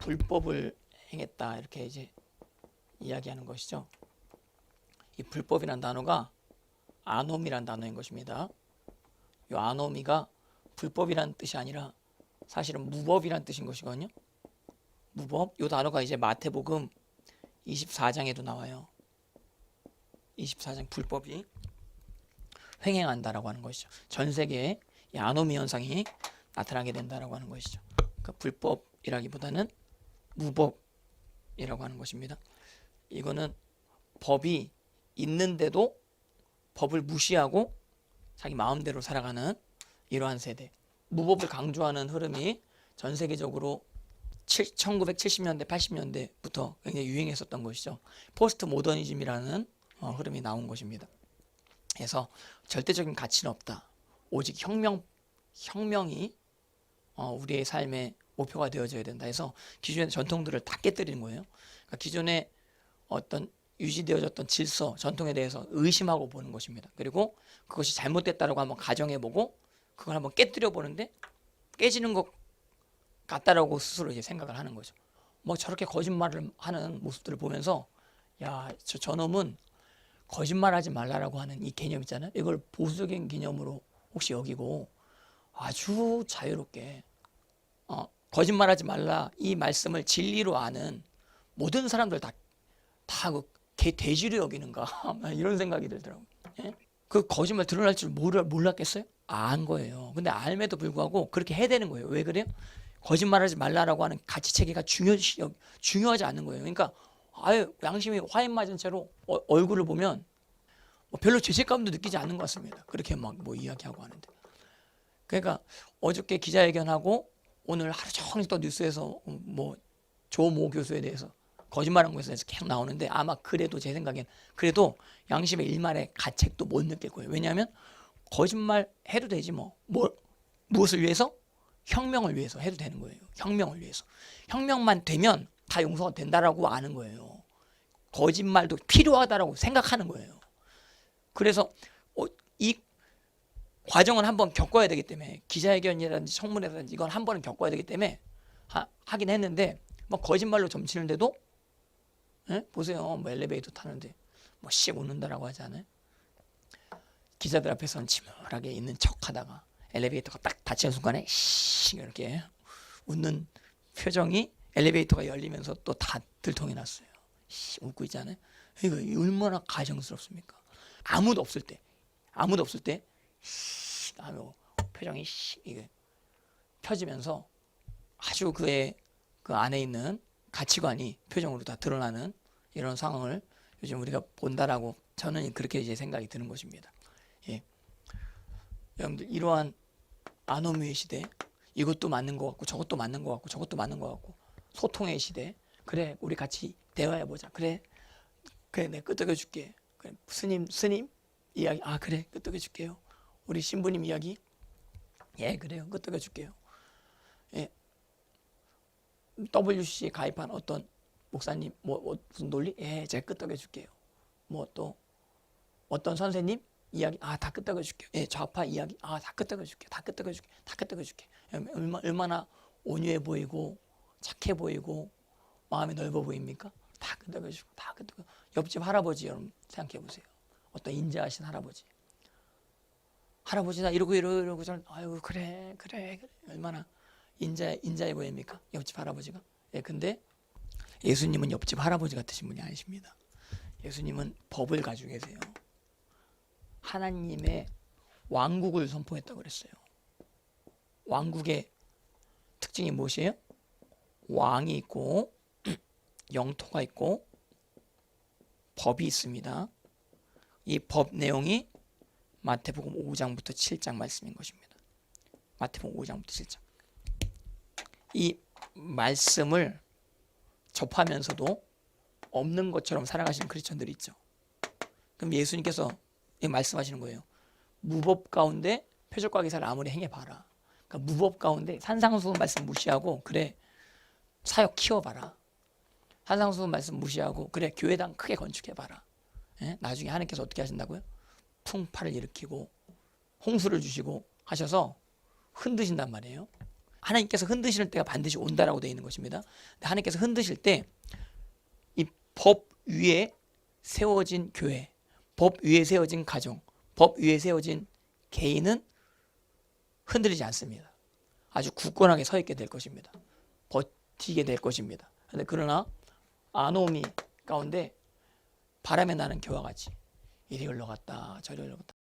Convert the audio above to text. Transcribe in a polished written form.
불법을 행했다 이렇게 이제 이야기하는 것이죠. 이 불법이란 단어가 아노미란 단어인 것입니다. 이 아노미가 불법이란 뜻이 아니라 사실은 무법이란 뜻인 것이거든요. 무법. 이 단어가 이제 마태복음 24장에도 나와요. 24장 불법이 횡행한다라고 하는 것이죠. 전 세계에 이 아노미 현상이 나타나게 된다라고 하는 것이죠. 그러니까 불법이라기보다는 무법이라고 하는 것입니다. 이거는 법이 있는데도 법을 무시하고 자기 마음대로 살아가는 이러한 세대. 무법을 강조하는 흐름이 전 세계적으로 1970년대, 80년대부터 굉장히 유행했었던 것이죠. 포스트 모더니즘이라는 흐름이 나온 것입니다. 그래서 절대적인 가치는 없다. 오직 혁명이 우리의 삶의 목표가 되어져야 된다 해서 기존의 전통들을 다 깨뜨리는 거예요. 그러니까 기존의 어떤 유지되어졌던 질서, 전통에 대해서 의심하고 보는 것입니다. 그리고 그것이 잘못됐다라고 한번 가정해보고 그걸 한번 깨뜨려 보는데 깨지는 것 같다라고 스스로 이제 생각을 하는 거죠. 뭐 저렇게 거짓말을 하는 모습들을 보면서 야, 저놈은 거짓말하지 말라라고 하는 이 개념 있잖아요. 이걸 보수적인 개념으로 혹시 여기고 아주 자유롭게 거짓말하지 말라 이 말씀을 진리로 아는 모든 사람들 다 그 돼지로 여기는가 이런 생각이 들더라고요. 예? 그 거짓말 드러날 줄 몰랐겠어요? 안 거예요. 근데 알매도 불구하고 그렇게 해야 되는 거예요. 왜 그래요? 거짓말하지 말라라고 하는 가치 체계가 중요하지 않는 거예요. 그러니까 아예 양심이 화인 맞은 채로 얼굴을 보면 별로 죄책감도 느끼지 않는 것 같습니다. 그렇게 막 뭐 이야기하고 하는데. 그러니까 어저께 기자회견하고 오늘 하루 종일 또 뉴스에서 뭐 조모 교수에 대해서 거짓말한 것에 대해서 계속 나오는데 아마 그래도 제 생각엔 그래도 양심의 일말의 가책도 못 느낄 거예요. 왜냐하면 거짓말 해도 되지 무엇을 위해서? 혁명을 위해서 해도 되는 거예요. 혁명을 위해서. 혁명만 되면 다 용서가 된다라고 아는 거예요. 거짓말도 필요하다라고 생각하는 거예요. 그래서 이 과정을 한번 겪어야 되기 때문에 기자회견이라든지 청문회라든지 이건 한 번은 겪어야 되기 때문에 하긴 했는데 뭐 거짓말로 점치는데도 보세요. 뭐 엘리베이터 타는데 씩 웃는다라고 하지 않아요? 기자들 앞에서는 침울하게 있는 척하다가 엘리베이터가 딱 닫히는 순간에 이렇게 웃는 표정이 엘리베이터가 열리면서 또 다 들통이 났어요. 웃고 있잖아요. 이거 얼마나 가정스럽습니까? 아무도 없을 때 표정이 이게 펴지면서 아주 그의 그 안에 있는 가치관이 표정으로 다 드러나는 이런 상황을 요즘 우리가 본다라고 저는 그렇게 이제 생각이 드는 것입니다. 예. 여러분들 이러한 아노미의 시대, 이것도 맞는 것 같고 저것도 맞는 것 같고 저것도 맞는 것 같고 소통의 시대. 그래 우리 같이 대화해 보자. 그래 내가 끄떡여 줄게. 그래, 스님 이야기 그래 끄떡여 줄게요. 우리 신부님 이야기 예 그래요 끄떡여 줄게요. 예. WCC에 가입한 어떤 목사님 무슨 논리 예 제가 끄떡여 줄게요. 뭐 또 어떤 선생님 이야기 다 끄떡여 줄게요. 예 좌파 이야기 다 끄떡여 줄게 다 끄떡여 줄게 얼마나 온유해 보이고 착해 보이고 마음이 넓어 보입니까? 다 끄떡여 주고 다 끄떡여. 옆집 할아버지 여러분 생각해 보세요. 어떤 인자하신 할아버지나 이러고 저는 아유 그래 얼마나 인자해 보입니까? 옆집 할아버지가. 예, 근데 예수님은 옆집 할아버지 같으신 분이 아니십니다. 예수님은 법을 가지고 계세요. 하나님의 왕국을 선포했다고 그랬어요. 왕국의 특징이 무엇이에요? 왕이 있고 영토가 있고 법이 있습니다. 이 법 내용이 마태복음 5장부터 7장 말씀인 것입니다. 마태복음 5장부터 7장. 이 말씀을 접하면서도 없는 것처럼 살아가시는 크리스천들이 있죠. 그럼 예수님께서 말씀하시는 거예요. 무법 가운데 표적과 기사를 아무리 행해봐라. 그러니까 무법 가운데 산상수훈 말씀 무시하고 그래 사역 키워봐라. 산상수훈 말씀 무시하고 그래 교회당 크게 건축해봐라. 예? 나중에 하나님께서 어떻게 하신다고요? 풍파를 일으키고 홍수를 주시고 하셔서 흔드신단 말이에요. 하나님께서 흔드실 때가 반드시 온다라고 되어 있는 것입니다. 하나님께서 흔드실 때 이 법 위에 세워진 교회, 법 위에 세워진 가정, 법 위에 세워진 개인은 흔들리지 않습니다. 아주 굳건하게 서 있게 될 것입니다. 버티게 될 것입니다. 그러나 아노미 가운데 바람에 나는 겨와 같이 이리 흘러갔다 저리 흘러갔다